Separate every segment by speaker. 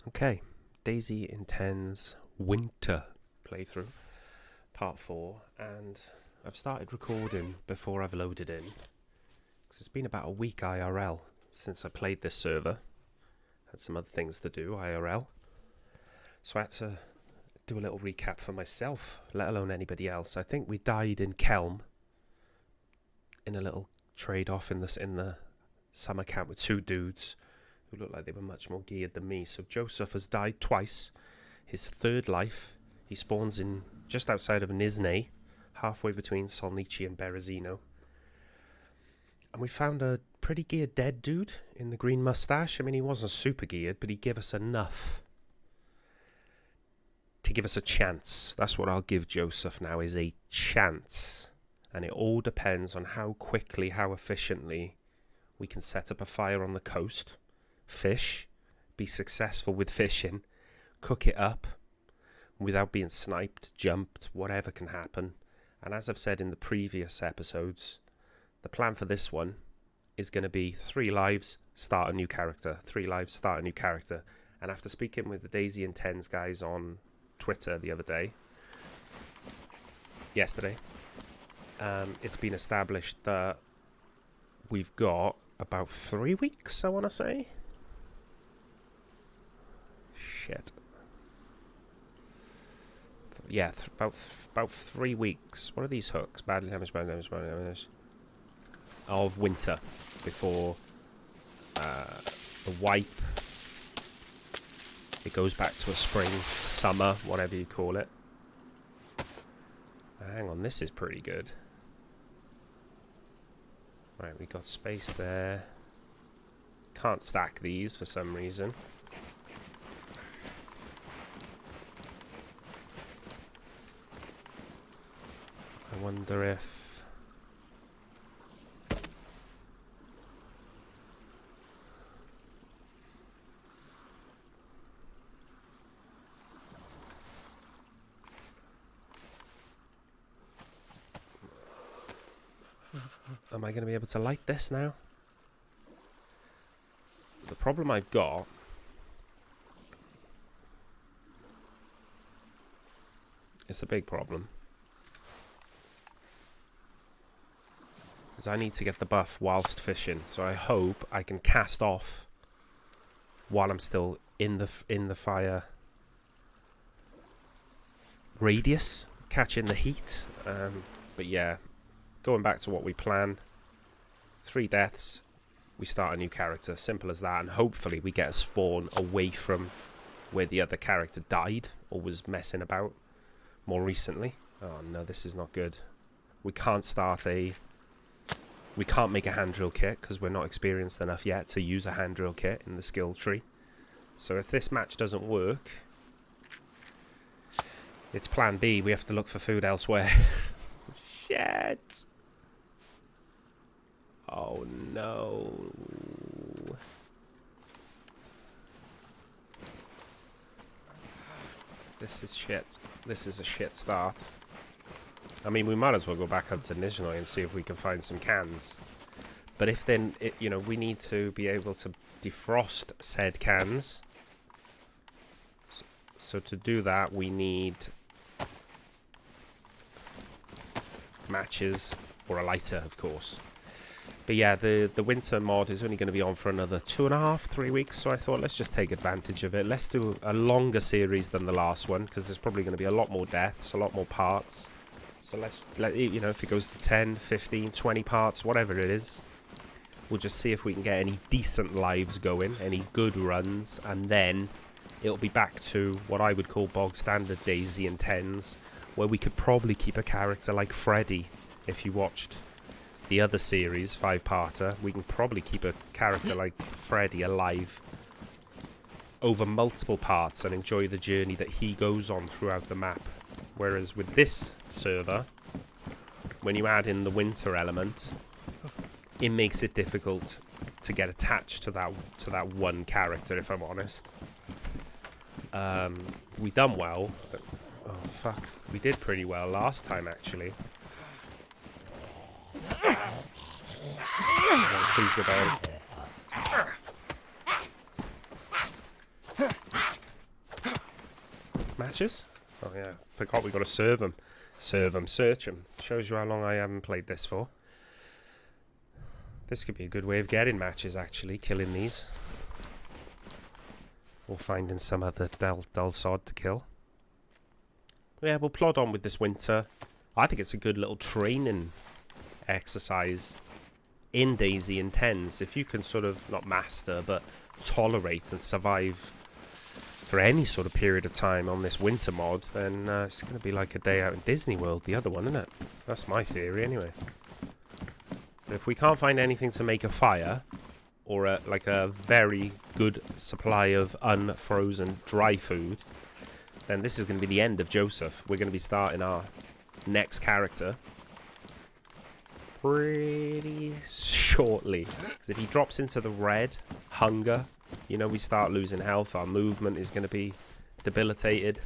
Speaker 1: Okay, DayZ IntenZ Winter playthrough, part 4, and I've started recording before I've loaded in, because it's been about a week IRL since I played this server. Had some other things to do IRL, so I had to do a little recap for myself, let alone anybody else. I think we died in Xhelm in a little trade-off in the summer camp with two dudes who looked like they were much more geared than me. So Joseph has died twice. His third life, he spawns in just outside of Nizhneye, halfway between Xhelm and Berezinho. And we found a pretty geared dead dude in the green mustache. I mean, he wasn't super geared, but he gave us enough to give us a chance. That's what I'll give Joseph now, is a chance. And it all depends on how quickly, how efficiently we can set up a fire on the coast, fish, be successful with fishing, cook it up without being sniped, jumped, whatever can happen. And as I've said in the previous episodes, the plan for this one is going to be 3 lives, start a new character. 3 lives, start a new character. And after speaking with the DayZ IntenZ guys on Twitter the other day, yesterday, it's been established that we've got about 3 weeks, I want to say. Shit. Yeah, about 3 weeks. What are these hooks? Badly damaged, of winter before the wipe. It goes back to a spring, summer, whatever you call it. Hang on, this is pretty good. Right, we got space there. Can't stack these for some reason. I wonder if... Am I going to be able to light this now? The problem I've got... It's a big problem. Because I need to get the buff whilst fishing. So I hope I can cast off while I'm still in the fire radius, catching the heat. But yeah, going back to what we plan. 3 deaths, we start a new character. Simple as that. And hopefully we get a spawn away from where the other character died or was messing about more recently. Oh no, this is not good. We can't start a... We can't make a hand drill kit because we're not experienced enough yet to use a hand drill kit in the skill tree. So if this match doesn't work, it's plan B. We have to look for food elsewhere. Shit. Oh no. This is shit. This is a shit start. I mean, we might as well go back up to Nizhneye and see if we can find some cans. But if then, you know, we need to be able to defrost said cans. So to do that, we need matches or a lighter, of course. But yeah, the winter mod is only going to be on for another 2.5, 3 weeks. So I thought, let's just take advantage of it. Let's do a longer series than the last one, because there's probably going to be a lot more deaths, a lot more parts. So you know, if it goes to 10, 15, 20 parts, whatever it is, we'll just see if we can get any decent lives going, any good runs, and then it'll be back to what I would call bog standard DayZ IntenZ, where we could probably keep a character like Freddy. If you watched the other series, 5-parter, we can probably keep a character like Freddy alive over multiple parts and enjoy the journey that he goes on throughout the map. Whereas with this server, when you add in the winter element, it makes it difficult to get attached to that one character, if I'm honest. We done well, but, oh fuck, we did pretty well last time actually. Oh, please go down. Matches? Oh yeah, forgot we got to serve them. Serve them, search them. Shows you how long I haven't played this for. This could be a good way of getting matches, actually, killing these. Or finding some other dull sod to kill. Yeah, we'll plod on with this winter. I think it's a good little training exercise in DayZ IntenZ. If you can sort of, not master, but tolerate and survive for any sort of period of time on this winter mod, then it's going to be like a day out in Disney World, the other one, isn't it? That's my theory, anyway. But if we can't find anything to make a fire, or like a very good supply of unfrozen dry food, then this is going to be the end of Joseph. We're going to be starting our next character pretty shortly. Because if he drops into the red, hunger, you know, we start losing health. Our movement is going to be debilitated.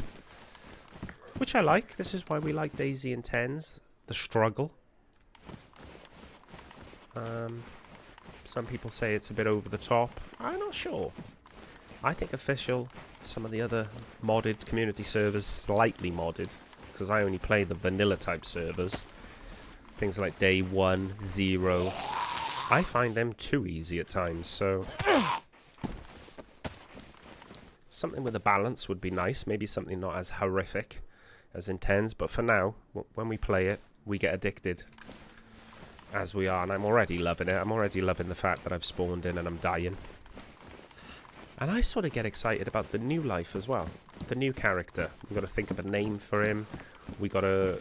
Speaker 1: Which I like. This is why we like DayZ IntenZ. The struggle. Some people say it's a bit over the top. I'm not sure. I think official, some of the other modded community servers, slightly modded, because I only play the vanilla type servers. Things like day 1, 0. I find them too easy at times, so something with a balance would be nice. Maybe something not as horrific as IntenZ, but for now, when we play it, we get addicted. As we are, and I'm already loving it. I'm already loving the fact that I've spawned in and I'm dying. And I sort of get excited about the new life as well. The new character. We've got to think of a name for him. We got to...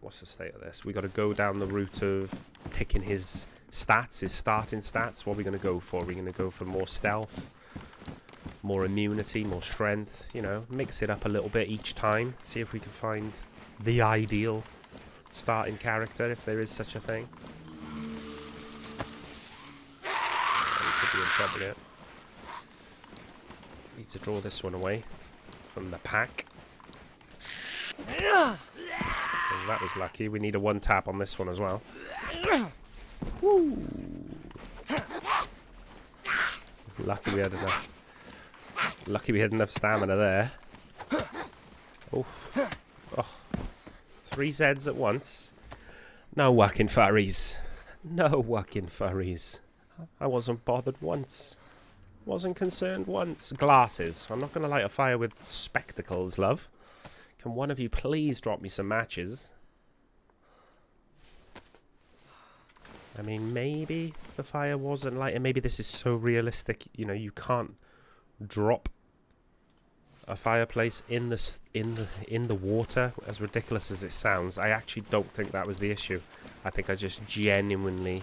Speaker 1: What's the state of this? We got to go down the route of picking his stats, his starting stats. What are we going to go for? Are we going to go for more stealth? More immunity? More strength? You know, mix it up a little bit each time. See if we can find the ideal starting character, if there is such a thing. We could be in trouble here. Need to draw this one away from the pack. Well, that was lucky. We need a one tap on this one as well. Woo. Lucky we had enough. Lucky we had enough stamina there. Oh. Oh. 3 Zs at once. No whacking furries. No whacking furries. I wasn't bothered once. Wasn't concerned once. Glasses. I'm not going to light a fire with spectacles, love. Can one of you please drop me some matches? I mean, maybe the fire wasn't lighting. Maybe this is so realistic. You know, you can't drop a fireplace in the water, as ridiculous as it sounds. I actually don't think that was the issue. I think I just genuinely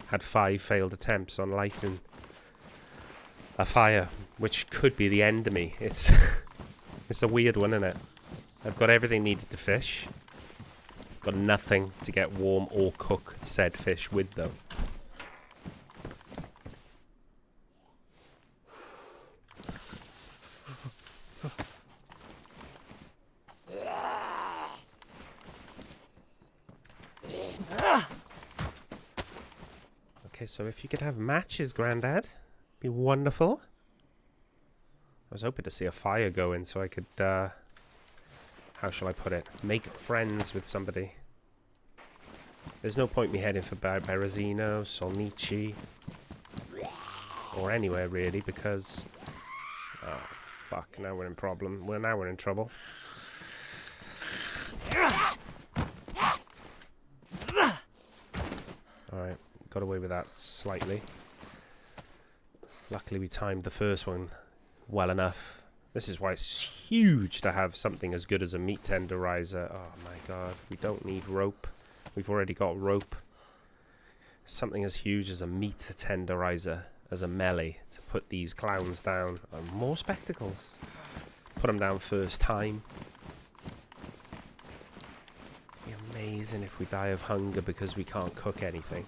Speaker 1: had 5 failed attempts on lighting a fire, which could be the end of me. It's it's a weird one, isn't it? I've got everything needed to fish. Got nothing to get warm or cook said fish with, though. Okay, so if you could have matches, Grandad, be wonderful. I was hoping to see a fire going so I could, how shall I put it, make friends with somebody. There's no point me heading for Berezinho, Solnici, or anywhere really, because, oh fuck, now we're in problem. Well, now we're in trouble. Alright, got away with that slightly. Luckily we timed the first one well enough. This is why it's huge to have something as good as a meat tenderizer. Oh my god, we don't need rope. We've already got rope. Something as huge as a meat tenderizer as a melee to put these clowns down. More spectacles. Put them down first time. Be amazing if we die of hunger because we can't cook anything.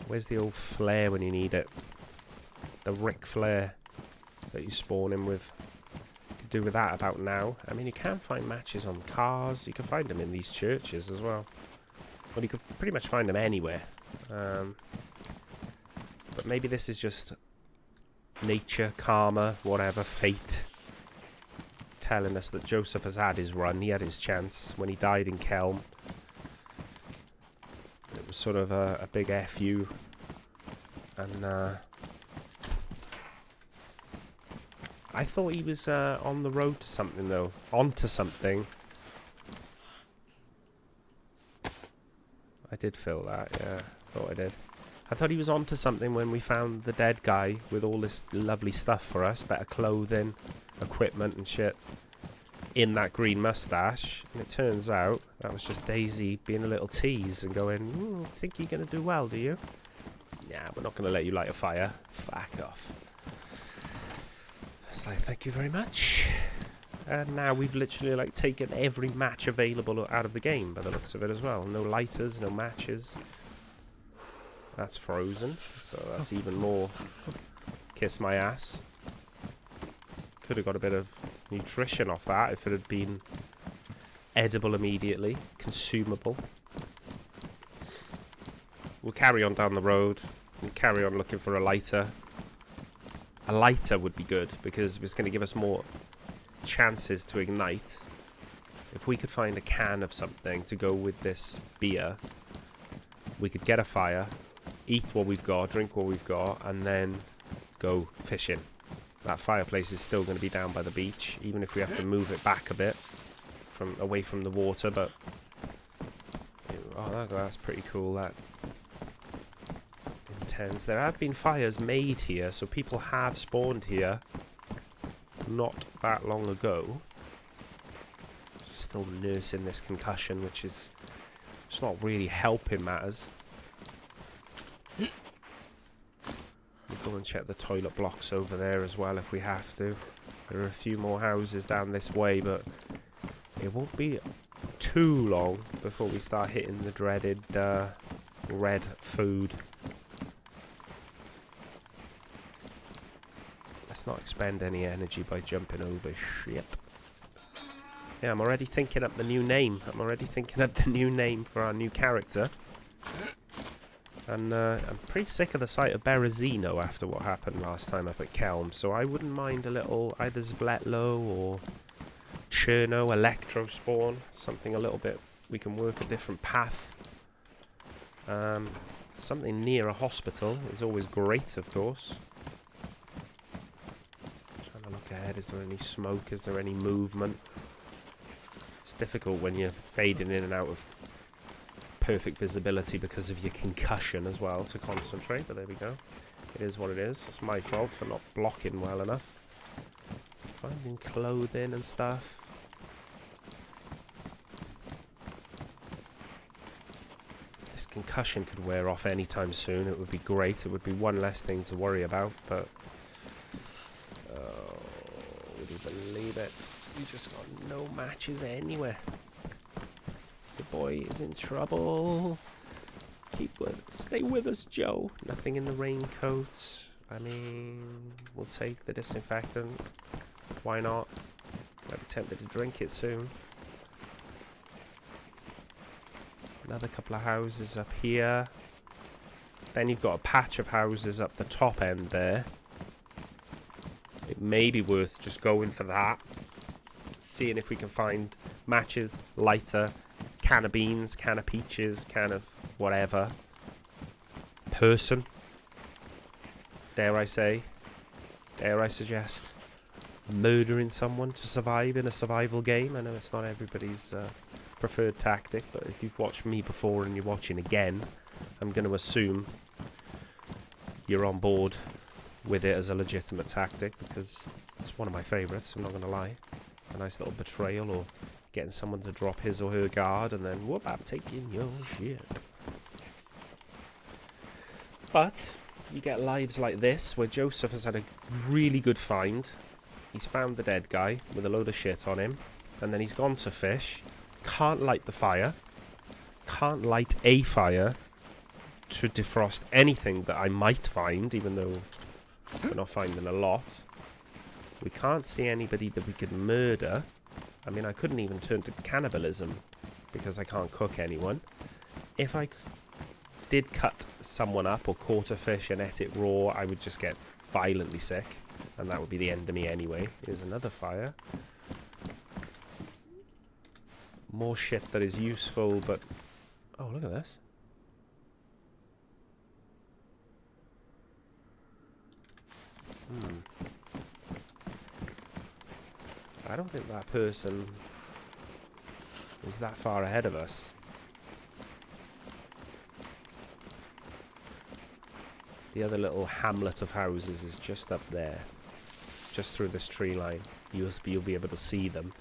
Speaker 1: Where's the old flare when you need it? The Ric Flair that you spawn in with. You could do with that about now. I mean, you can find matches on cars. You can find them in these churches as well. Well, you could pretty much find them anywhere. But maybe this is just nature, karma, whatever, fate. telling us that Joseph has had his run. He had his chance when he died in Xhelm. It was sort of a big FU. And I thought he was on the road to something, though. Onto something. I did feel that, yeah. Thought I did. I thought he was onto something when we found the dead guy with all this lovely stuff for us. Better clothing, equipment and shit. In that green mustache. And it turns out that was just DayZ being a little tease and going, think you're going to do well, do you? Nah, we're not going to let you light a fire. Fuck off. It's like, thank you very much. And now we've literally like taken every match available out of the game by the looks of it as well. No lighters, no matches. That's frozen, so that's even more kiss my ass. Could have got a bit of nutrition off that if it had been edible immediately, consumable. We'll carry on down the road. We'll carry on looking for a lighter. A lighter would be good because it's going to give us more chances to ignite. If we could find a can of something to go with this beer, we could get a fire, eat what we've got, drink what we've got, and then go fishing. That fireplace is still going to be down by the beach, even if we have to move it back a bit away from the water. But oh, that's pretty cool. That IntenZ. There have been fires made here, so people have spawned here not that long ago. Still nursing this concussion, which is just not really helping matters. We'll go and check the toilet blocks over there as well if we have to. There are a few more houses down this way, but it won't be too long before we start hitting the dreaded red food. Let's not expend any energy by jumping over shit. Yeah, I'm already thinking up the new name. I'm already thinking up the new name for our new character. And I'm pretty sick of the sight of Berezinho after what happened last time up at Xhelm. So I wouldn't mind a little either Zvletlo or Cherno, Electro spawn. Something a little bit, we can work a different path. Something near a hospital is always great, of course. Trying to look ahead, is there any smoke? Is there any movement? It's difficult when you're fading in and out of perfect visibility because of your concussion as well to concentrate, but there we go. It is what it is. It's my fault for not blocking well enough. Finding clothing and stuff. If this concussion could wear off anytime soon, it would be great. It would be one less thing to worry about, but oh, would you believe it? We just got no matches anywhere. The boy is in trouble. Stay with us, Joe. Nothing in the raincoat. I mean, we'll take the disinfectant. Why not? I'll be tempted to drink it soon. Another couple of houses up here. Then you've got a patch of houses up the top end there. It may be worth just going for that. Seeing if we can find matches, lighter, can of beans, can of peaches, can of whatever. Person. Dare I say. Dare I suggest. Murdering someone to survive in a survival game. I know it's not everybody's preferred tactic, but if you've watched me before and you're watching again, I'm going to assume you're on board with it as a legitimate tactic, because it's one of my favourites, I'm not going to lie. A nice little betrayal, or getting someone to drop his or her guard, and then, whoop, I'm taking your shit. But you get lives like this, where Joseph has had a really good find. He's found the dead guy with a load of shit on him, and then he's gone to fish. Can't light the fire. Can't light a fire to defrost anything that I might find, even though we're not finding a lot. We can't see anybody that we could murder. I mean, I couldn't even turn to cannibalism because I can't cook anyone. If I did cut someone up or caught a fish and ate it raw, I would just get violently sick, and that would be the end of me anyway. Here's another fire. more shit that is useful, but... Oh, look at this. I don't think that person is that far ahead of us. The other little hamlet of houses is just up there. Just through this tree line. You'll be able to see them.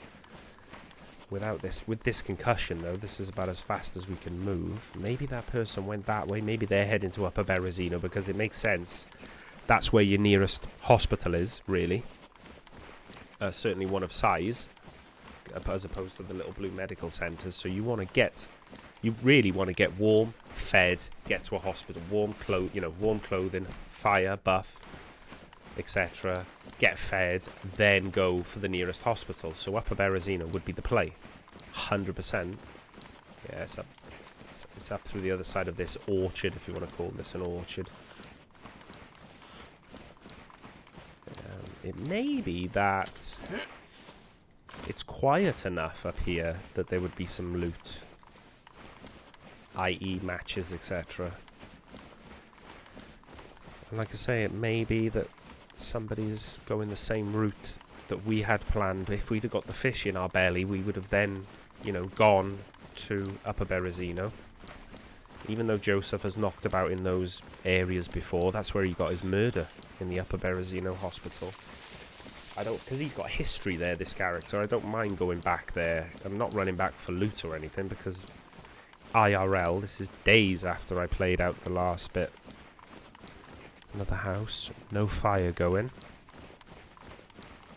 Speaker 1: With this concussion though, this is about as fast as we can move. Maybe that person went that way. Maybe they're heading to Upper Berezinho, because it makes sense. That's where your nearest hospital is, really. Certainly one of size, as opposed to the little blue medical centres. So you really want to get warm, fed, get to a hospital, warm clothing, fire, buff, etc. Get fed, then go for the nearest hospital. So Upper Berezinho would be the play, 100%. Yeah, it's up through the other side of this orchard, if you want to call this an orchard. It may be that it's quiet enough up here that there would be some loot, i.e. matches, etc. And like I say, it may be that somebody's going the same route that we had planned. If we'd have got the fish in our belly, we would have then, gone to Upper Berezinho. Even though Joseph has knocked about in those areas before, that's where he got his murder, in the Upper Berezinho hospital. Because he's got history there, this character, I don't mind going back there. I'm not running back for loot or anything, because IRL, this is days after I played out the last bit. Another house, no fire going.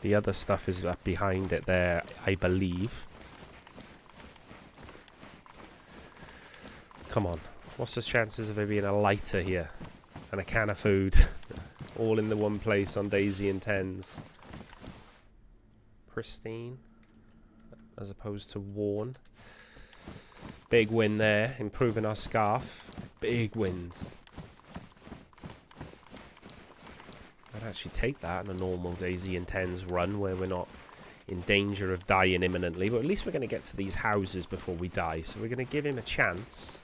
Speaker 1: The other stuff is up behind it there, I believe. Come on, what's the chances of there being a lighter here? And a can of food, all in the one place on DayZ IntenZ. Pristine, as opposed to worn. Big win there, improving our scarf. Big wins. I'd actually take that in a normal DayZ IntenZ run where we're not in danger of dying imminently, but at least we're going to get to these houses before we die, so we're going to give him a chance.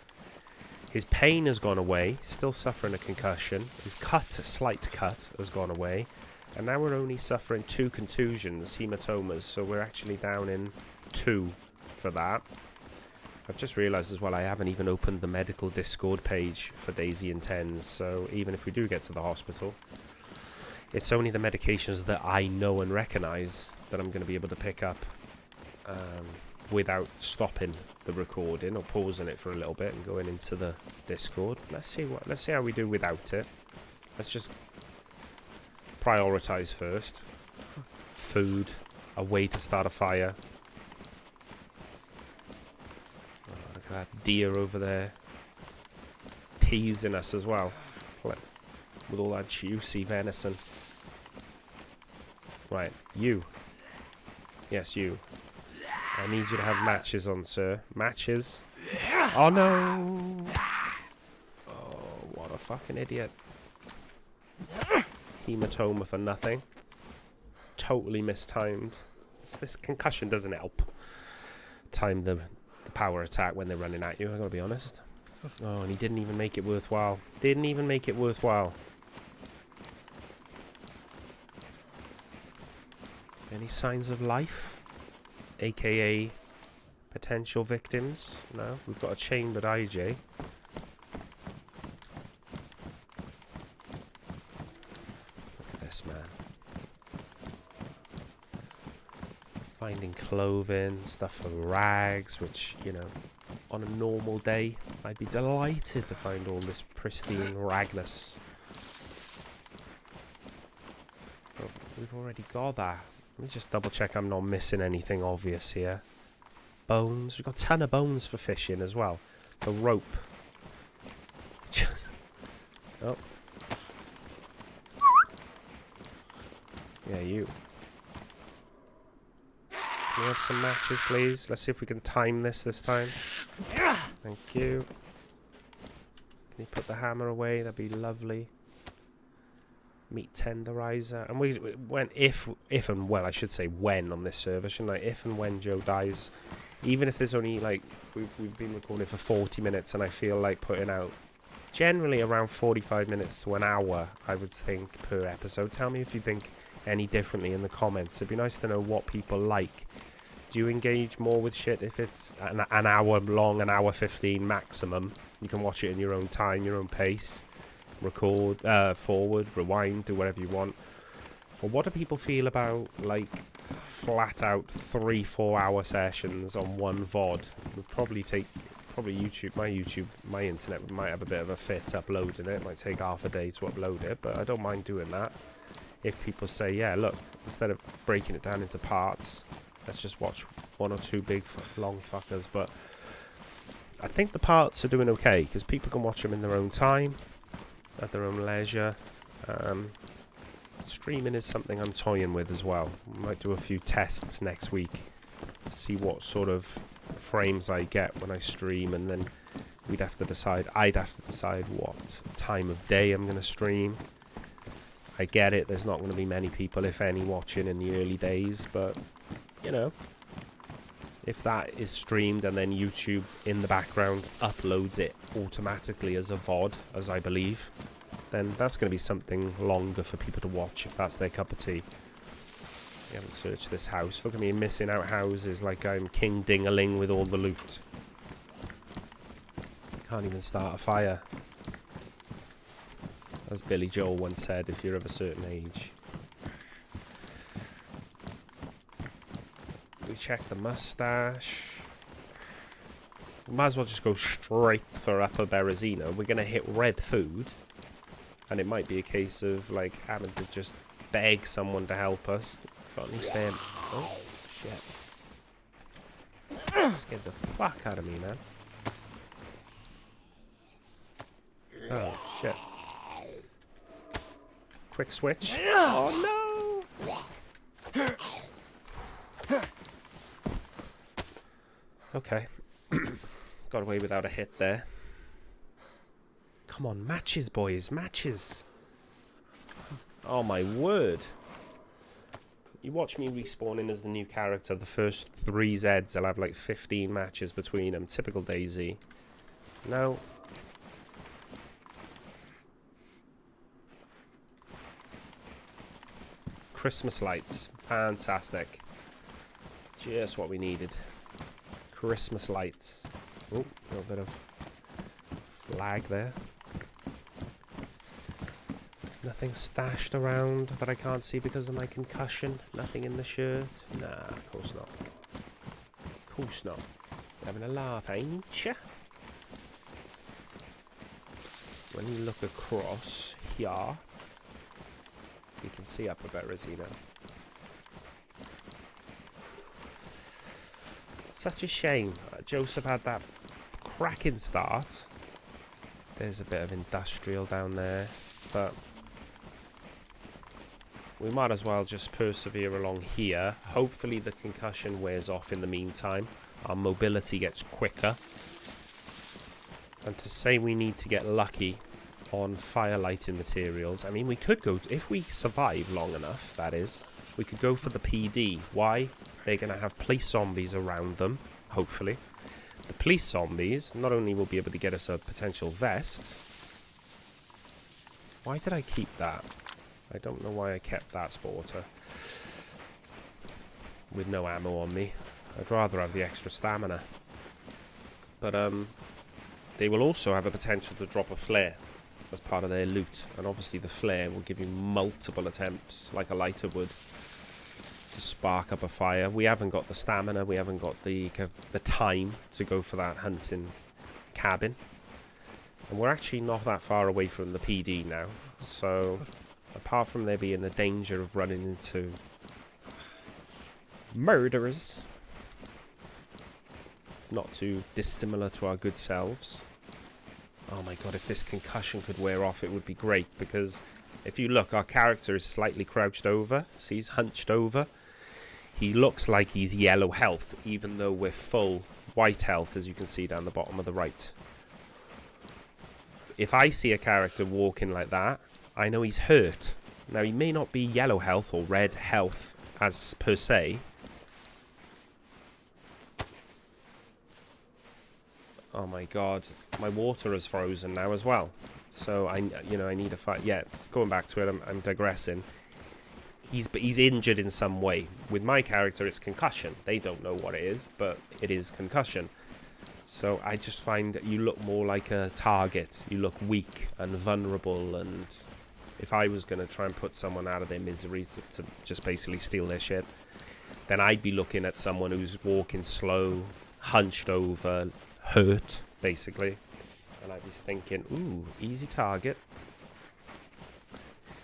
Speaker 1: His pain has gone away, still suffering a concussion. His a slight cut, has gone away. And now we're only suffering 2 contusions, hematomas, so we're actually down in 2 for that. I've just realised as well I haven't even opened the medical Discord page for DayZ IntenZ, so even if we do get to the hospital, it's only the medications that I know and recognise that I'm going to be able to pick up without stopping the recording or pausing it for a little bit and going into the Discord. Let's see how we do without it. Let's just prioritise first. Food, a way to start a fire. Oh, look at that deer over there, teasing us as well, with all that juicy venison. Right, you. Yes, you. I need you to have matches on, sir. Matches. Oh no! Oh, what a fucking idiot. Hematoma for nothing. Totally mistimed. This concussion doesn't help. Time the power attack when they're running at you, I gotta be honest. Oh, and he didn't even make it worthwhile. Didn't even make it worthwhile. Any signs of life? AKA potential victims? No, we've got a chambered IJ. Look at this, man. Finding clothing, stuff for rags, which, you know, on a normal day, I'd be delighted to find all this pristine ragness. Oh, we've already got that. Let me just double check I'm not missing anything obvious here. Bones. We've got a ton of bones for fishing as well. The rope. Oh. Yeah, you. Can we have some matches, please? Let's see if we can time this time. Thank you. Can you put the hammer away? That'd be lovely. Meat tenderizer. And when I should say when on this server, shouldn't I? If and when Joe dies, Even if there's only like, we've been recording for 40 minutes and I feel like putting out generally around 45 minutes to an hour, I would think, per episode. Tell me if you think any differently in the comments. It'd be nice to know what people like. Do you engage more with shit if it's an hour long, an hour 15 maximum? You can watch it in your own time, your own pace. Record, forward, rewind, do whatever you want. Or what do people feel about, like, flat out 3-4 hour sessions on one VOD? It would probably take, YouTube, my internet might have a bit of a fit uploading it. It might take half a day to upload it, but I don't mind doing that. If people say, yeah, look, instead of breaking it down into parts, let's just watch 1 or 2 big long fuckers. But I think the parts are doing okay, because people can watch them in their own time, at their own leisure. Streaming is something I'm toying with as well. Might do a few tests next week to see what sort of frames I get when I stream, and then I'd have to decide what time of day I'm going to stream. I get it, there's not going to be many people, if any, watching in the early days, but, you know, if that is streamed and then YouTube in the background uploads it automatically as a VOD, as I believe, then that's going to be something longer for people to watch if that's their cup of tea. I haven't searched this house. Look at me missing out houses like I'm King Ding-a-ling with all the loot. Can't even start a fire. As Billy Joel once said, if you're of a certain age. We check the mustache. We might as well just go straight for Upper Berezinho. We're going to hit red food. And it might be a case of, like, having to just beg someone to help us. Got any spare... Oh, shit. Scared the fuck out of me, man. Oh, shit. Quick switch. Oh, no! Okay. Got away without a hit there. Come on, matches, boys, matches. Oh, my word. You watch me respawning as the new character, the first 3 Zeds, I'll have like 15 matches between them. Typical DayZ. No. Christmas lights. Fantastic. Just what we needed. Christmas lights. Oh, a little bit of flag there. Nothing stashed around that I can't see because of my concussion. Nothing in the shirt. Nah, of course not. Of course not. Having a laugh, ain't ya? When you look across here, you can see Upper Berezinho. Such a shame. Joseph had that cracking start. There's a bit of industrial down there, but we might as well just persevere along here. Hopefully the concussion wears off in the meantime. Our mobility gets quicker. And to say we need to get lucky on fire lighting materials, I mean, we could go, if we survive long enough, that is, we could go for the PD. Why? They're going to have police zombies around them, hopefully. The police zombies not only will be able to get us a potential vest. Why did I keep that? I don't know why I kept that sporter with no ammo on me. I'd rather have the extra stamina. But they will also have a potential to drop a flare as part of their loot, and obviously the flare will give you multiple attempts like a lighter would to spark up a fire. We haven't got the stamina, we haven't got the time to go for that hunting cabin, and we're actually not that far away from the PD now, so apart from there being the danger of running into murderers, not too dissimilar to our good selves. Oh my god, if this concussion could wear off, it would be great, because if you look, our character is slightly crouched over, so he's hunched over. He looks like he's yellow health, even though we're full white health, as you can see down the bottom of the right. If I see a character walking like that, I know he's hurt. Now, he may not be yellow health or red health as per se, Oh my god, my water is frozen now as well. So I need to fight. Yeah, going back to it, I'm digressing. He's injured in some way. With my character, it's concussion. They don't know what it is, but it is concussion. So I just find that you look more like a target. You look weak and vulnerable. And if I was going to try and put someone out of their misery to just basically steal their shit, then I'd be looking at someone who's walking slow, hunched over, hurt, basically. And I'd be thinking, ooh, easy target.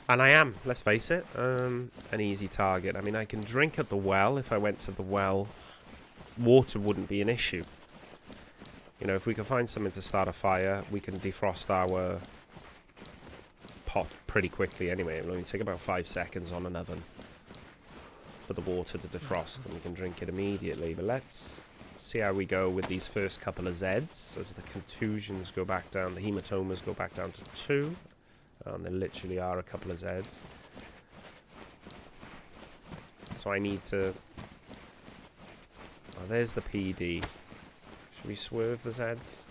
Speaker 1: And I am, let's face it, an easy target. I mean, I can drink at the well. If I went to the well, water wouldn't be an issue. You know, if we can find something to start a fire, we can defrost our pot pretty quickly anyway. It'll only take about 5 seconds on an oven for the water to defrost, and we can drink it immediately. But let's see how we go with these first couple of Zs as the contusions go back down, the hematomas go back down to 2. And there literally are a couple of Zs. So I need to... Oh, there's the PD. Should we swerve the Zs?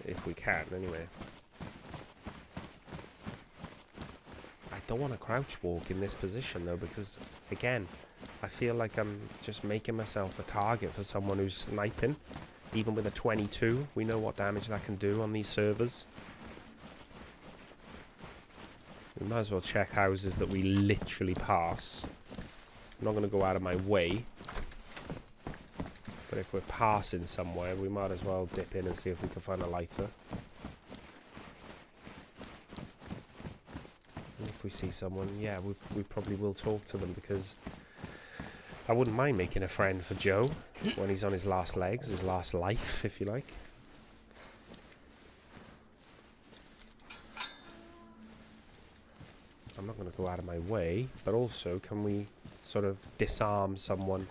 Speaker 1: If we can, anyway. I don't want to crouch walk in this position, though, because, again, I feel like I'm just making myself a target for someone who's sniping. Even with a 22, we know what damage that can do on these servers. We might as well check houses that we literally pass. I'm not going to go out of my way. But if we're passing somewhere, we might as well dip in and see if we can find a lighter. And if we see someone, yeah, we probably will talk to them, because I wouldn't mind making a friend for Joe when he's on his last legs, his last life, if you like. I'm not going to go out of my way, but also, can we sort of disarm someone?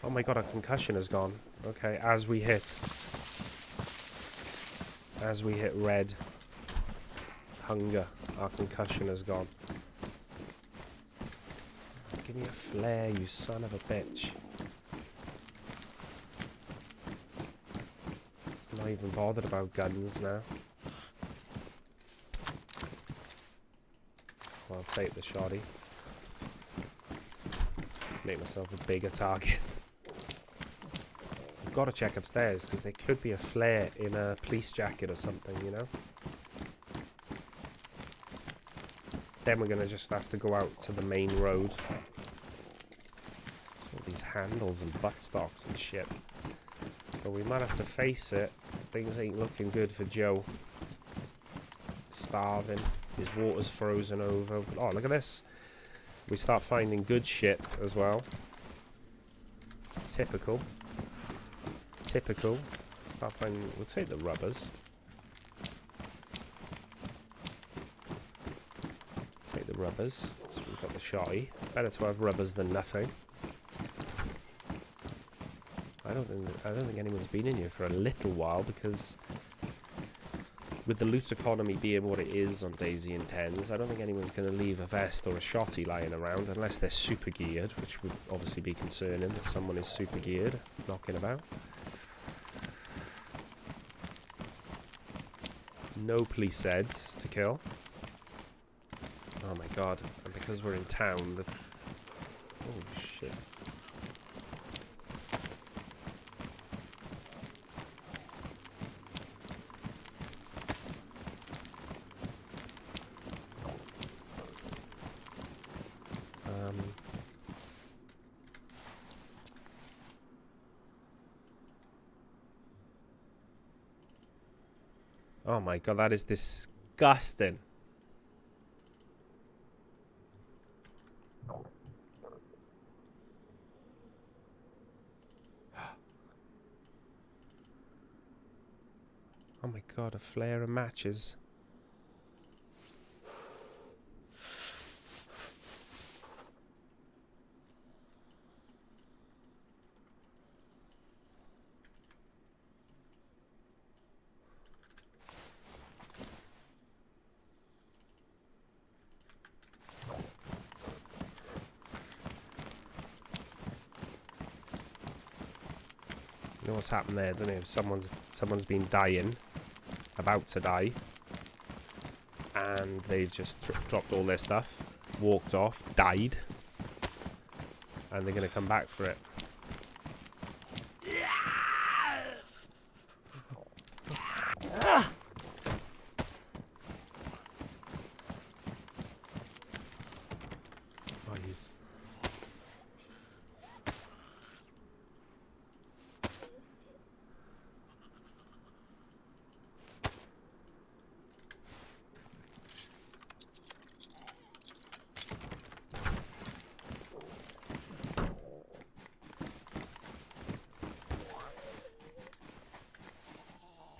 Speaker 1: Oh my god, our concussion is gone. Okay, as we hit red hunger, our concussion is gone. Give me a flare, you son of a bitch. I'm not even bothered about guns now. Well, I'll take the shoddy. Make myself a bigger target. I've got to check upstairs, because there could be a flare in a police jacket or something, you know? Then we're going to just have to go out to the main road. These handles and buttstocks and shit. But we might have to face it. Things ain't looking good for Joe. Starving. His water's frozen over. Oh, look at this. We start finding good shit as well. Typical. Typical. Start finding... We'll take the rubbers. Take the rubbers. So we've got the shotty. It's better to have rubbers than nothing. I don't think anyone's been in here for a little while, because with the loot economy being what it is on DayZ and IntenZ, I don't think anyone's going to leave a vest or a shotty lying around unless they're super geared, which would obviously be concerning that someone is super geared knocking about. No police heads to kill. Oh my god, and because we're in town, the... Oh shit. Oh my god, that is disgusting. Oh my god, a flare of matches. know what's happened there, don't you? Someone's been dying, about to die, and they've just dropped all their stuff, walked off, died, and they're going to come back for it. Oh, he's...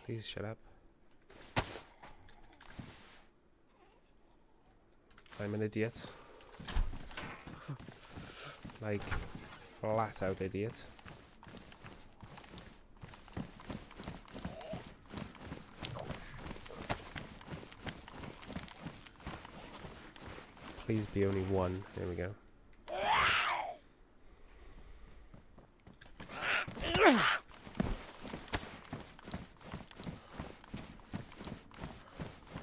Speaker 1: Please shut up. I'm an idiot. Like, flat out idiot. Please be only one. There we go.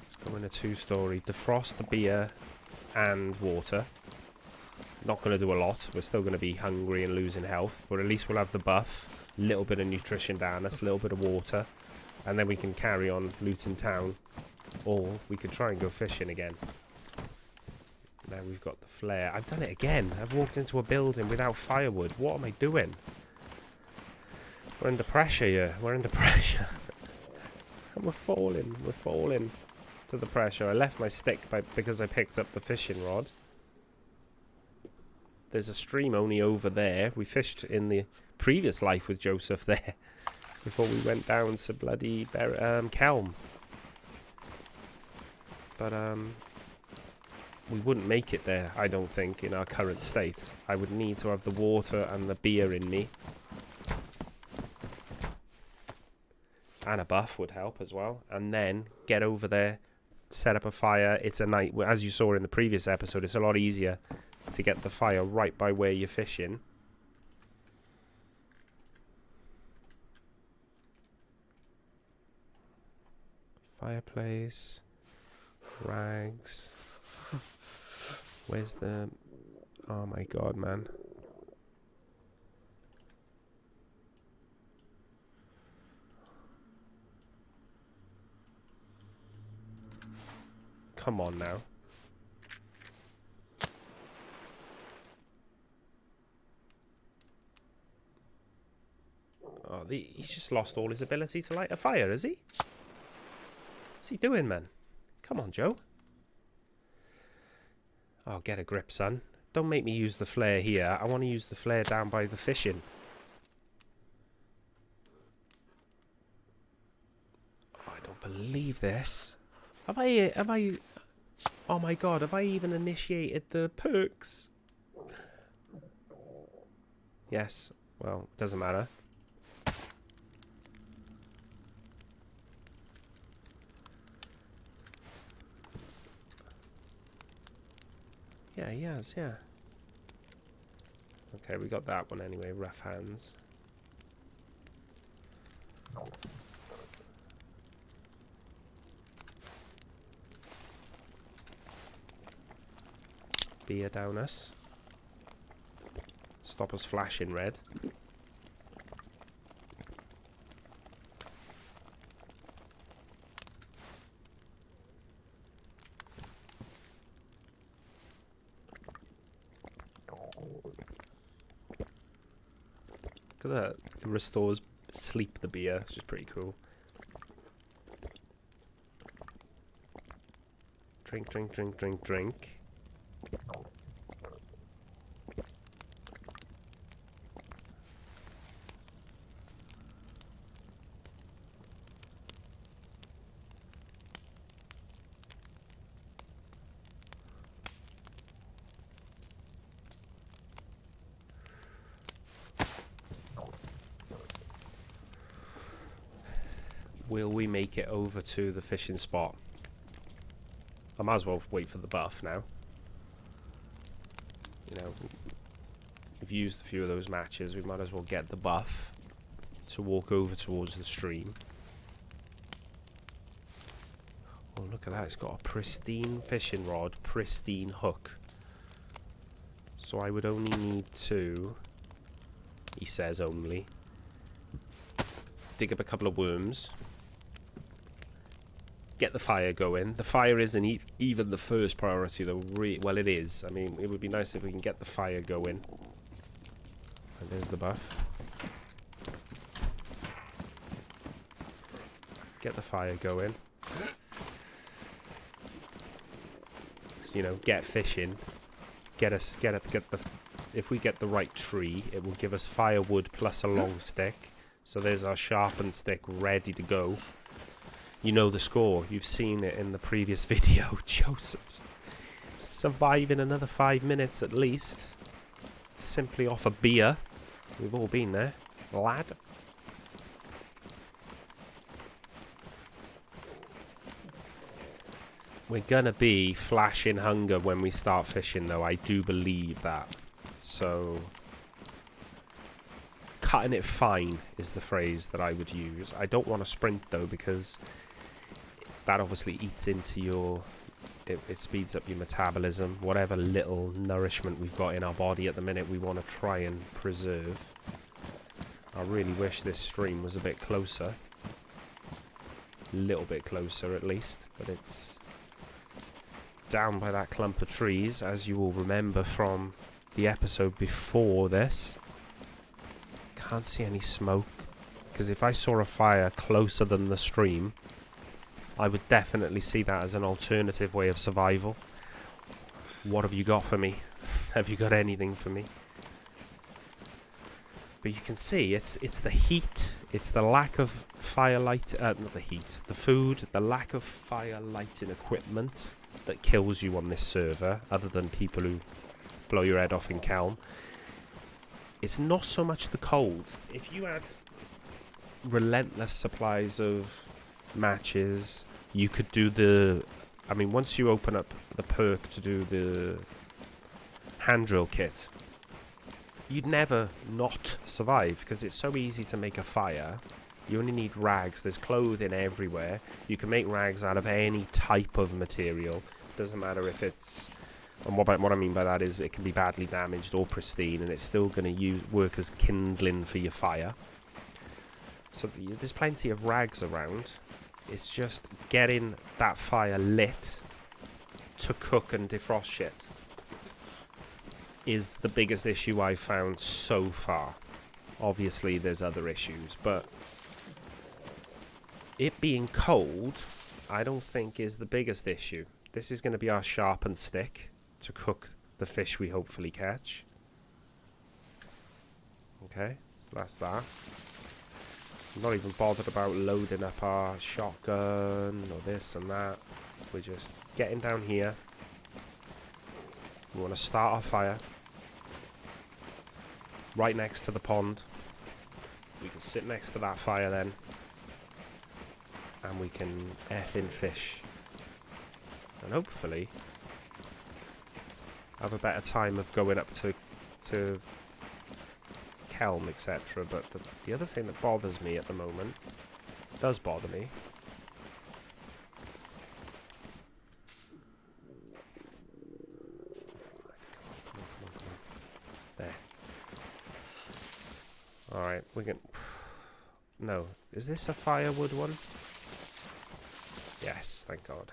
Speaker 1: Let's go in a 2-story. Defrost the beer and water. Not going to do a lot. We're still going to be hungry and losing health, but at least we'll have the buff. A little bit of nutrition down us, a little bit of water, and then we can carry on looting town, or we could try and go fishing again. Now we've got the flare. I've done it again. I've walked into a building without firewood. What am I doing? We're under pressure here. We're under pressure. And we're falling. We're falling to the pressure. I left my stick because I picked up the fishing rod. There's a stream only over there. We fished in the previous life with Joseph there before we went down to bloody Xhelm. But we wouldn't make it there, I don't think, in our current state. I would need to have the water and the beer in me. And a buff would help as well. And then get over there, set up a fire. It's a night, as you saw in the previous episode, it's a lot easier to get the fire right by where you're fishing. Fireplace. Rags. Where's the... Oh my god, man. Come on now. Oh, he's just lost all his ability to light a fire, is he? What's he doing, man? Come on, Joe. Oh, get a grip, son. Don't make me use the flare here. I want to use the flare down by the fishing. Oh, I don't believe this. Have I... Oh my god, have I even initiated the perks? Yes. Well, doesn't matter. Yeah, he has, yeah. Okay, we got that one anyway, rough hands. Beer down us. Stop us flashing red. Look at that. It restores sleep the beer, which is pretty cool. Drink, drink, drink, drink, drink. Will we make it over to the fishing spot? I might as well wait for the buff now. You know, we've used a few of those matches. We might as well get the buff to walk over towards the stream. Oh, look at that. It's got a pristine fishing rod, pristine hook. So I would only need to, he says only, dig up a couple of worms. Get the fire going. The fire isn't even the first priority though. Well, it is. I mean, it would be nice if we can get the fire going. And there's the buff. Get the fire going. So, you know, get fishing. If we get the right tree, it will give us firewood plus a long stick. So there's our sharpened stick ready to go. You know the score. You've seen it in the previous video. Joseph's surviving another 5 minutes at least. Simply off a beer. We've all been there, lad. We're gonna be flashing hunger when we start fishing though. I do believe that. So cutting it fine is the phrase that I would use. I don't want to sprint though, because that obviously eats into your... It speeds up your metabolism. Whatever little nourishment we've got in our body at the minute, we want to try and preserve. I really wish this stream was a bit closer. A little bit closer at least. But it's down by that clump of trees, as you will remember from the episode before this. Can't see any smoke, because if I saw a fire closer than the stream, I would definitely see that as an alternative way of survival. What have you got for me? Have you got anything for me? But you can see it's the heat, it's the lack of firelight, not the heat, the food, the lack of fire lighting equipment that kills you on this server, other than people who blow your head off in Xhelm. It's not so much the cold. If you had relentless supplies of matches, you could do the... I mean, once you open up the perk to do the hand drill kit, you'd never not survive, because it's so easy to make a fire. You only need rags. There's clothing everywhere. You can make rags out of any type of material. Doesn't matter if it's... And what I mean by that is it can be badly damaged or pristine, and it's still going to work as kindling for your fire. So there's plenty of rags around. It's just getting that fire lit to cook and defrost shit is the biggest issue I've found so far. Obviously there's other issues, but it being cold I don't think is the biggest issue. This is going to be our sharpened stick to cook the fish we hopefully catch. Okay, so that's that. I'm not even bothered about loading up our shotgun or this and that. We're just getting down here. We want to start our fire right next to the pond. We can sit next to that fire then, and we can effing fish, and hopefully have a better time of going up to Xhelm, etc. But the other thing that bothers me at the moment, does bother me, there. Alright, we can... No, is this a firewood one? Yes, thank God.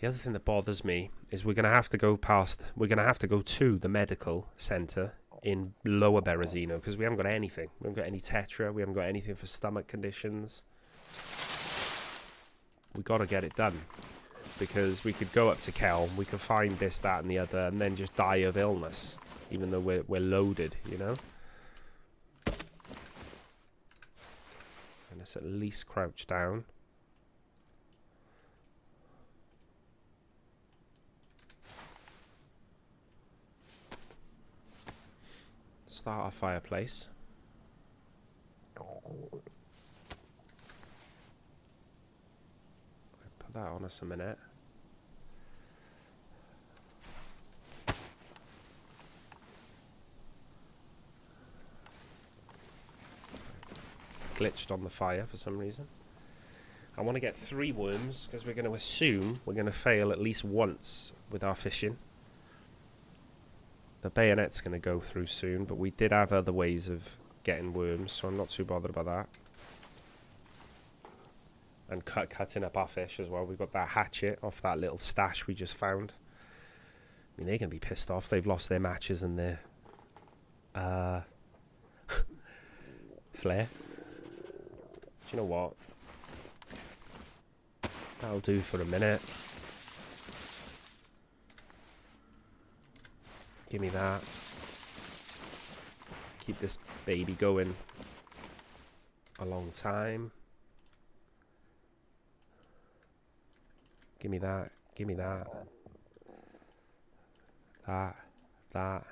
Speaker 1: The other thing that bothers me is we're going to have to go to the medical centre in lower Berezinho, because we haven't got anything. We haven't got any tetra, we haven't got anything for stomach conditions. We got to get it done, because we could go up to Xhelm, we could find this, that and the other, and then just die of illness, even though we're loaded, you know? And let's at least crouch down. Start our fireplace. Put that on us a minute. glitched on the fire for some reason. I want to get 3 worms because we're going to assume we're going to fail at least once with our fishing. The bayonet's going to go through soon, but we did have other ways of getting worms, so I'm not too bothered about that. And cutting up our fish as well. We've got that hatchet off that little stash we just found. I mean, they're going to be pissed off. They've lost their matches and their flare. Do you know what? That'll do for a minute. Give me that. Keep this baby going a long time. Give me that. Give me that. That.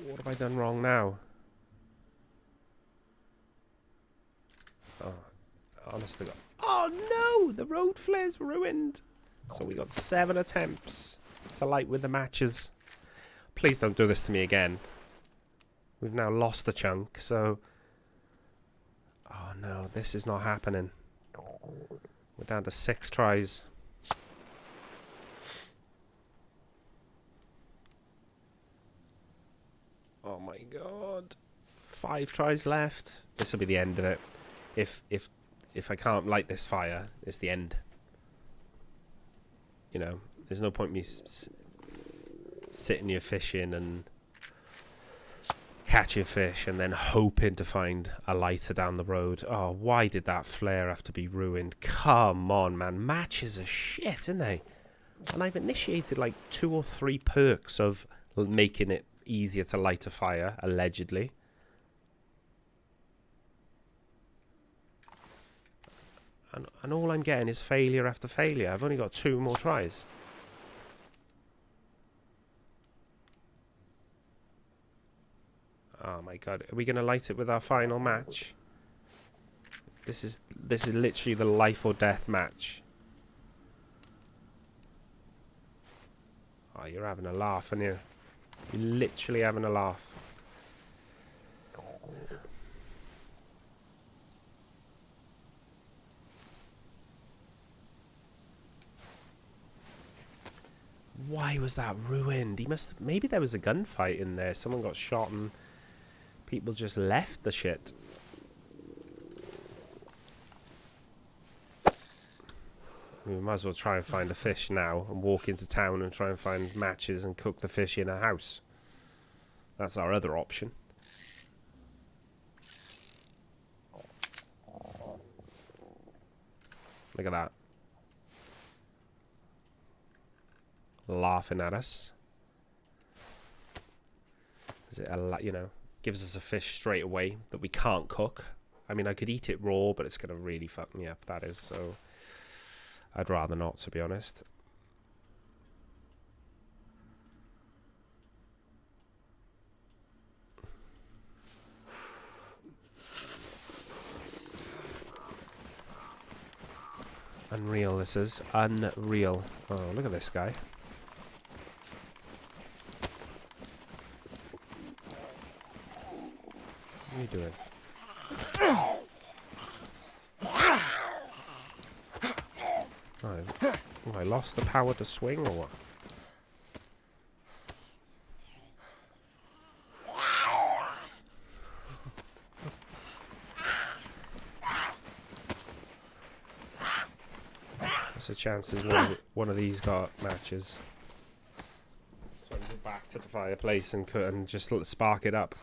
Speaker 1: What have I done wrong now? Oh, honest to God. Oh no! The road flare's ruined. So we got 7 attempts to light with the matches. Please don't do this to me again. We've now lost the chunk, so... Oh no, this is not happening. We're down to 6 tries. Oh my god. 5 tries left. This will be the end of it. If I can't light this fire, it's the end. You know, there's no point me sitting here fishing and catching fish and then hoping to find a lighter down the road. Oh, why did that flare have to be ruined? Come on, man. Matches are shit, aren't they? And I've initiated like 2 or 3 perks of making it easier to light a fire, allegedly. And all I'm getting is failure after failure. I've only got 2 more tries. Oh my god. Are we going to light it with our final match? This is literally the life or death match. Oh, you're having a laugh, aren't you? You're literally having a laugh. Why was that ruined? Maybe there was a gunfight in there. Someone got shot and people just left the shit. We might as well try and find a fish now and walk into town and try and find matches and cook the fish in a house. That's our other option. Look at that. Laughing at us. Is it you know, gives us a fish straight away that we can't cook. I mean, I could eat it raw, but it's going to really fuck me up, that is, so I'd rather not, to be honest. Unreal, this is. Unreal. Oh, look at this guy. What are you doing? Oh, I lost the power to swing or what? There's a chance one of these got matches. So I can go back to the fireplace and just spark it up.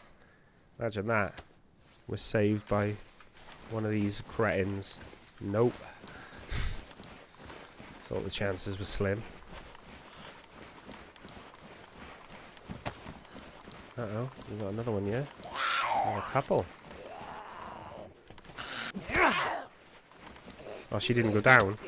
Speaker 1: Imagine that. We're saved by one of these cretins. Nope. Thought the chances were slim. Uh-oh, we got another one, yeah? Oh, a couple. Oh, she didn't go down.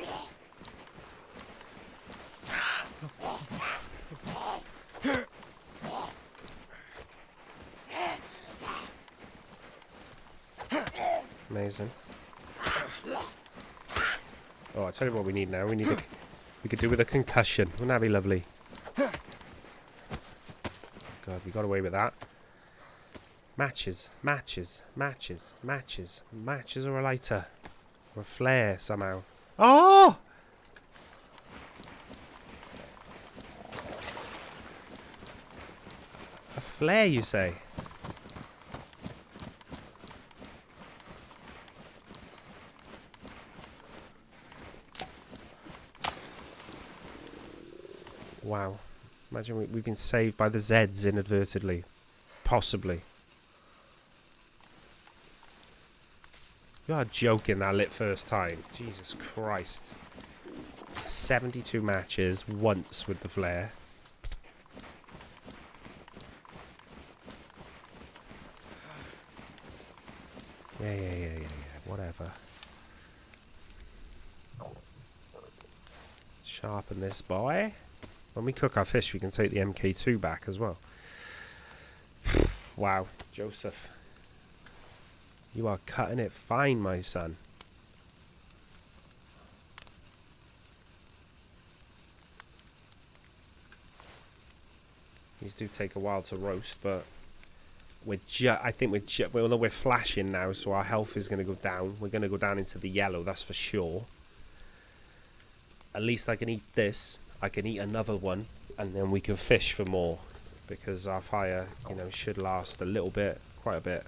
Speaker 1: Amazing. Oh, I tell you what we need now. We could do with a concussion. Wouldn't that be lovely? God, we got away with that. Matches, matches, matches, matches, matches, or a lighter. Or a flare somehow. Oh! A flare, you say? Wow. Imagine we've been saved by the Zeds inadvertently. Possibly. You are joking that lit first time. Jesus Christ. 72 matches once with the flare. Yeah. Whatever. Sharpen this boy. When we cook our fish, we can take the MK2 back as well. Wow, Joseph. You are cutting it fine, my son. These do take a while to roast, but I think we're flashing now, so our health is going to go down. We're going to go down into the yellow, that's for sure. At least I can eat this. I can eat another one, and then we can fish for more, because our fire, should last a little bit, quite a bit.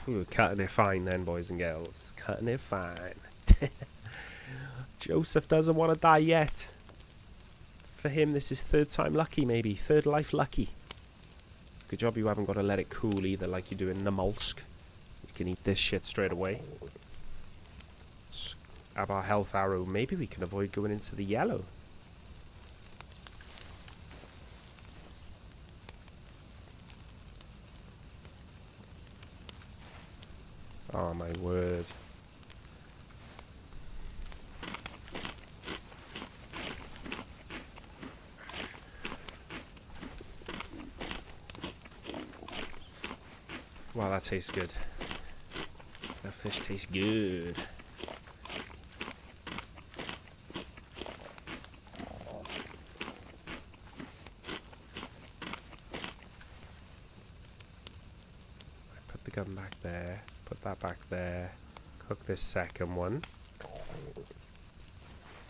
Speaker 1: We were cutting it fine then, boys and girls. Cutting it fine. Joseph doesn't want to die yet. For him, this is third time lucky, maybe. Third life lucky. Good job you haven't got to let it cool either, like you do in Namolsk. You can eat this shit straight away. Have our health arrow. Maybe we can avoid going into the yellow. Oh my word. Wow, that tastes good. That fish tastes good. Put the gun back there. Put that back there. Cook this second one.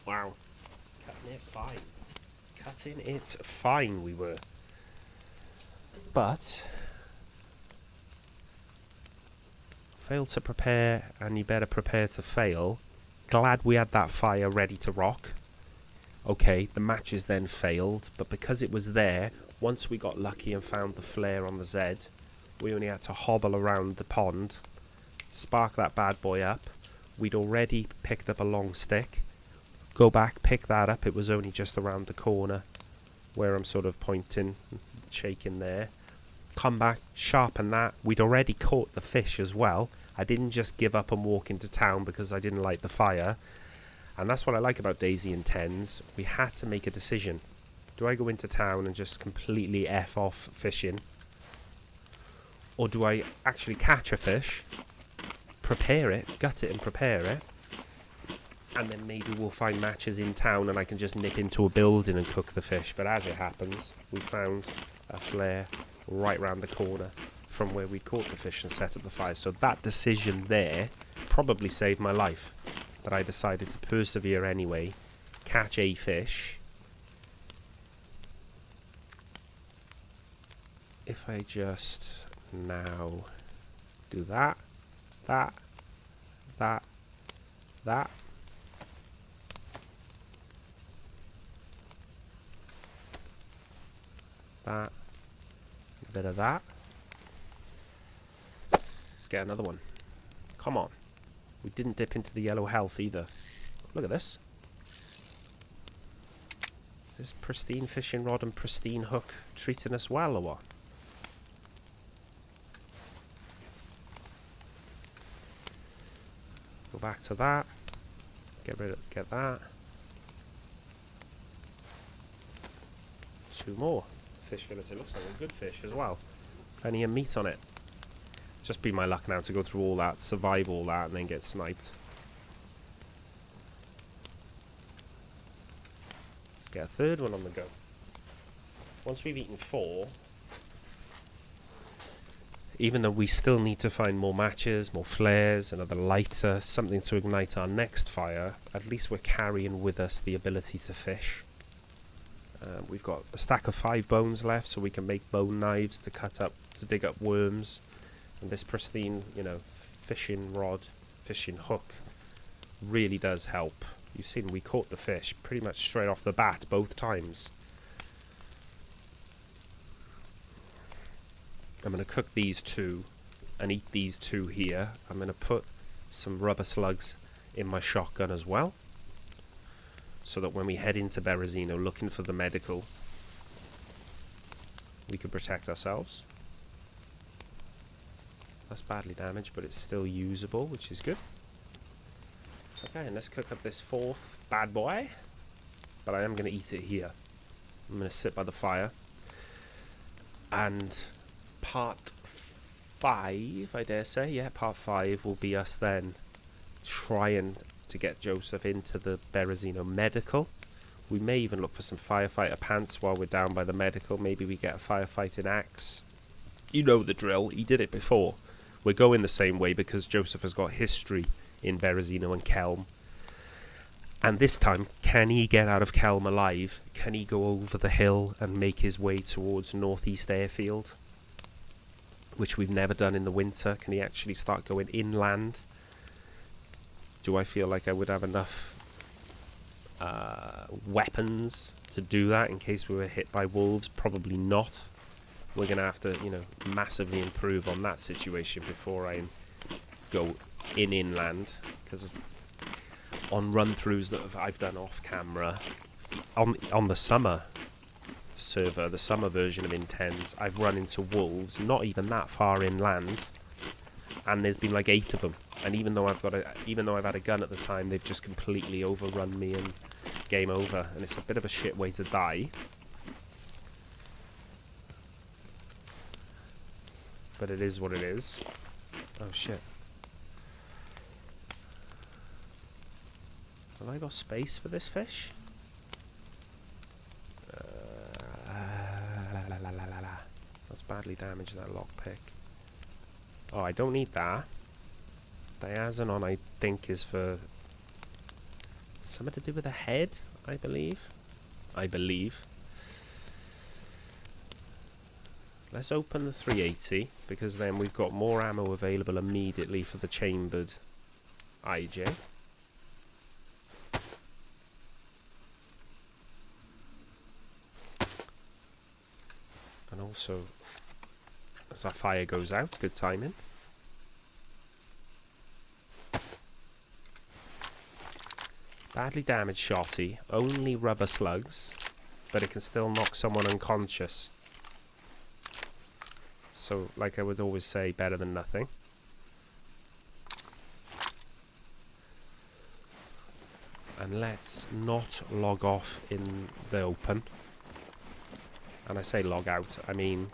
Speaker 1: Wow. Cutting it fine. Cutting it fine, we were. But failed to prepare, and you better prepare to fail. Glad we had that fire ready to rock. Okay, the matches then failed, but because it was there, once we got lucky and found the flare on the Z, we only had to hobble around the pond, spark that bad boy up. We'd already picked up a long stick. Go back, pick that up. It was only just around the corner where I'm sort of pointing, shaking there. Come back, sharpen that. We'd already caught the fish as well. I didn't just give up and walk into town because I didn't like the fire. And that's what I like about DayZ and IntenZ. We had to make a decision. Do I go into town and just completely F off fishing? Or do I actually catch a fish, prepare it, gut it and prepare it, and then maybe we'll find matches in town and I can just nip into a building and cook the fish. But as it happens, we found a flare right round the corner from where we caught the fish and set up the fire. So that decision there probably saved my life, that I decided to persevere anyway, catch a fish. If I just now do that, that, that, that. That, a bit of that. Let's get another one. Come on. We didn't dip into the yellow health either. Look at this. This pristine fishing rod and pristine hook treating us well or what? Go back to that. Get that. Two more. Fish fillet. It looks like a good fish as well. Plenty of meat on it. Just be my luck now to go through all that, survive all that, and then get sniped. Let's get a third one on the go. once we've eaten 4, even though we still need to find more matches, more flares, another lighter, something to ignite our next fire, at least we're carrying with us the ability to fish. We've got a stack of 5 bones left, so we can make bone knives to dig up worms. And this pristine, fishing rod, fishing hook really does help. You've seen we caught the fish pretty much straight off the bat both times. I'm going to cook these 2 and eat these 2 here. I'm going to put some rubber slugs in my shotgun as well, so that when we head into Berezinho looking for the medical, we can protect ourselves. That's badly damaged, but it's still usable, which is good. Okay, and let's cook up this 4th bad boy. But I am going to eat it here. I'm going to sit by the fire. And part 5, I dare say, yeah, part 5 will be us then trying to get Joseph into the Berezinho medical. We may even look for some firefighter pants while we're down by the medical. Maybe we get a firefighting axe. You know the drill. He did it before. We're going the same way because Joseph has got history in Berezinho and Xhelm. And this time, can he get out of Xhelm alive? Can he go over the hill and make his way towards Northeast Airfield, which we've never done in the winter? Can he actually start going inland? Do I feel like I would have enough weapons to do that in case we were hit by wolves? Probably not. We're going to have to, massively improve on that situation before I go inland. Because on run-throughs that I've done off camera, on the summer server, the summer version of IntenZ, I've run into wolves not even that far inland, and there's been like 8 of them. And even though I've had a gun at the time, they've just completely overrun me and game over. And it's a bit of a shit way to die. But it is what it is. Oh shit. Have I got space for this fish? That's badly damaged, that lockpick. Oh, I don't need that. Diazinon, I think, is for something to do with the head, I believe. Let's open the 380, because then we've got more ammo available immediately for the chambered IJ. And also, as our fire goes out, good timing. Badly damaged shotty, only rubber slugs, but it can still knock someone unconscious. So, like I would always say, better than nothing. And let's not log off in the open. And I say log out, I mean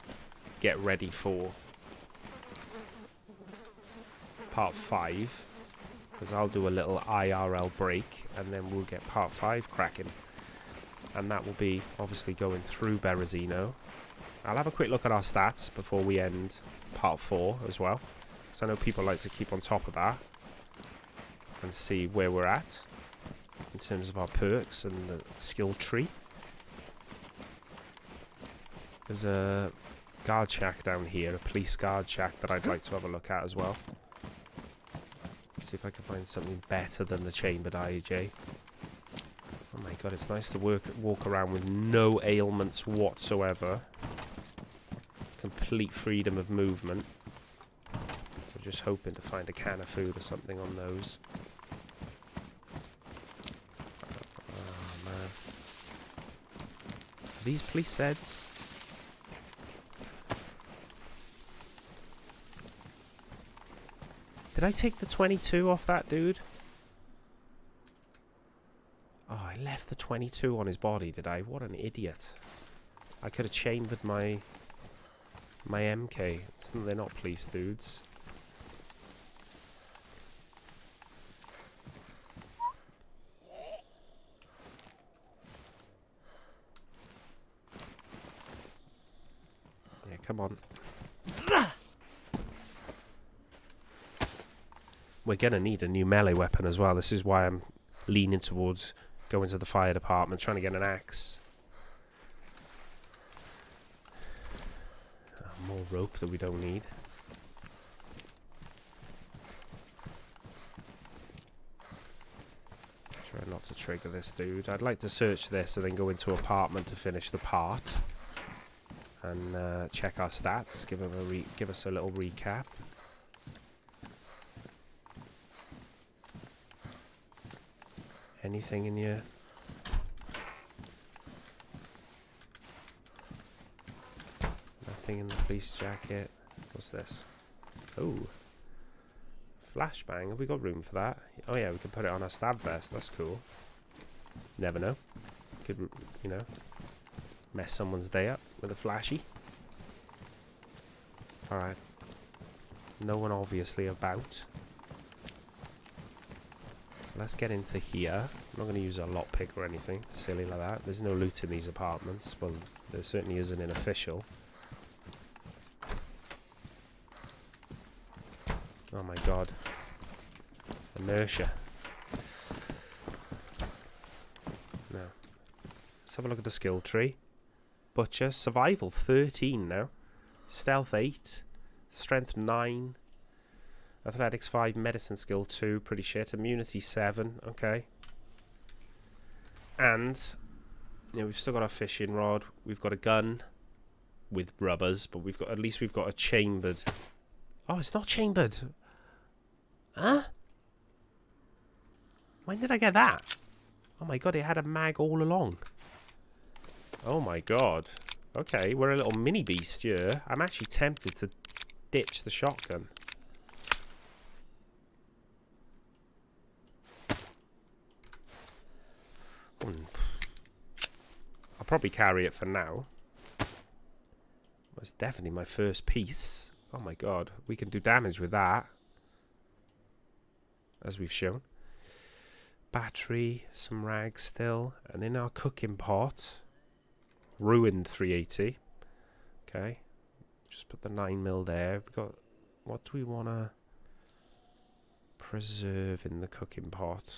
Speaker 1: get ready for part 5. Because I'll do a little IRL break and then we'll get part 5 cracking. And that will be obviously going through Berezinho. I'll have a quick look at our stats before we end part 4 as well. Because I know people like to keep on top of that. And see where we're at in terms of our perks and the skill tree. There's a guard shack down here, a police guard shack that I'd like to have a look at as well. See if I can find something better than the chambered IJ. Oh my god, it's nice to walk around with no ailments whatsoever. Complete freedom of movement. We're just hoping to find a can of food or something on those. Oh man. Are these police heads? Did I take the 22 off that dude? Oh, I left the 22 on his body, did I? What an idiot. I could have chambered my MK. They're not police dudes. come on. We're going to need a new melee weapon as well. This is why I'm leaning towards going to the fire department, trying to get an axe. More rope that we don't need. Try not to trigger this dude. I'd like to search this and then go into apartment to finish the part. And check our stats. Give us a little recap. Anything in here? Nothing in the police jacket. What's this? Oh. Flashbang. Have we got room for that? Oh yeah, we can put it on our stab vest. That's cool. Never know. Could, you know, mess someone's day up with a flashy. Alright. No one obviously about. Let's get into here. I'm not going to use a lockpick or anything silly like that. There's no loot in these apartments. Well, there certainly isn't in official. Oh my god. Inertia. No. Let's have a look at the skill tree. Butcher. Survival 13 now. Stealth 8. Strength 9. Athletics 5, medicine skill 2, pretty shit. Immunity 7, okay. And, you know, we've still got our fishing rod. We've got a gun with rubbers, but we've got, at least we've got a chambered. Oh, it's not chambered. Huh? When did I get that? Oh my god, it had a mag all along. Oh my god. Okay, we're a little mini beast here. I'm actually tempted to ditch the shotgun. I'll probably carry it for now. It's definitely my first piece. Oh my god, we can do damage with that, as we've shown. Battery, some rags still, and in our cooking pot, ruined 380. Okay, just put the 9mm there. We've got, what do we want to preserve in the cooking pot?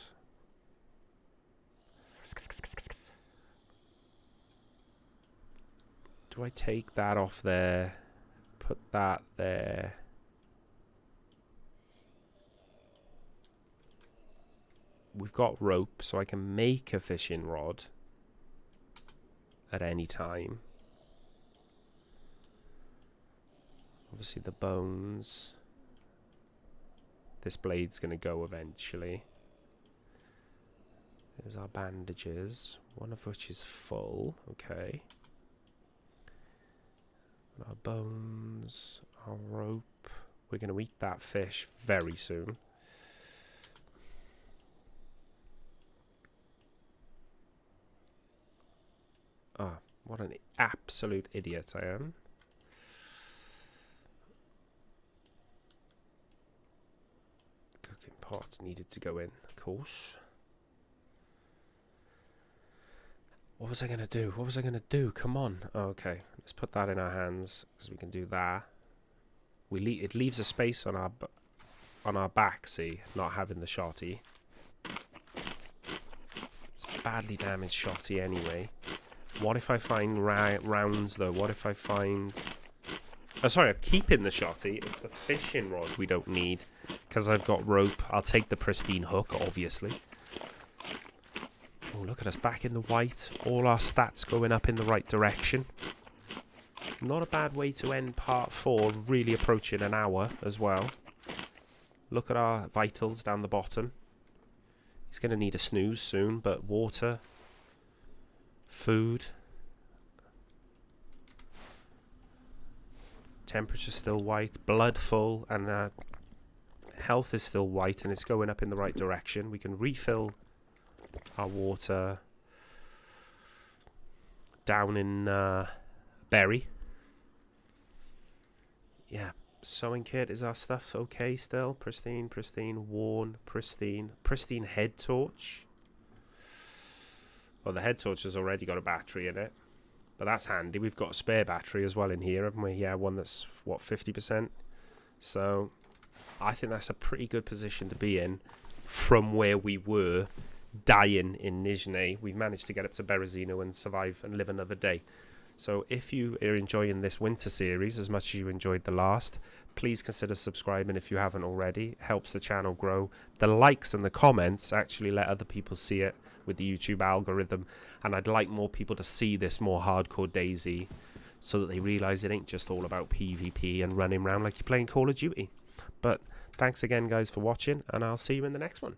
Speaker 1: Do I take that off there? Put that there. We've got rope, so I can make a fishing rod at any time. Obviously the bones. This blade's going to go eventually. There's our bandages, one of which is full. Okay. Our bones, our rope. We're going to eat that fish very soon. Ah, what an absolute idiot I am. Cooking pot needed to go in, of course. What was I going to do? What was I going to do? Come on. Oh, okay. Let's put that in our hands, because we can do that. It leaves a space on our back, see, not having the shotty. It's a badly damaged shotty anyway. What if I find rounds, though? What if I find... Oh, sorry, I'm keeping the shotty. It's the fishing rod we don't need, because I've got rope. I'll take the pristine hook, obviously. Oh, look at us, back in the white. All our stats going up in the right direction. Not a bad way to end part 4, really approaching an hour as well. Look at our vitals down the bottom. He's going to need a snooze soon, but water, food. Temperature still white, blood full, and health is still white, and it's going up in the right direction. We can refill our water down in Berry. Yeah, sewing kit, is our stuff okay still? Pristine, pristine, worn, pristine. Pristine head torch. Well, the head torch has already got a battery in it. But that's handy. We've got a spare battery as well in here, haven't we? Yeah, one that's, what, 50%? So I think that's a pretty good position to be in from where we were dying in Nizhneye. We've managed to get up to Berezinho and survive and live another day. So if you are enjoying this winter series as much as you enjoyed the last, please consider subscribing if you haven't already. It helps the channel grow. The likes and the comments actually let other people see it with the YouTube algorithm, and I'd like more people to see this more hardcore DayZ so that they realise it ain't just all about PvP and running around like you're playing Call of Duty. But thanks again, guys, for watching, and I'll see you in the next one.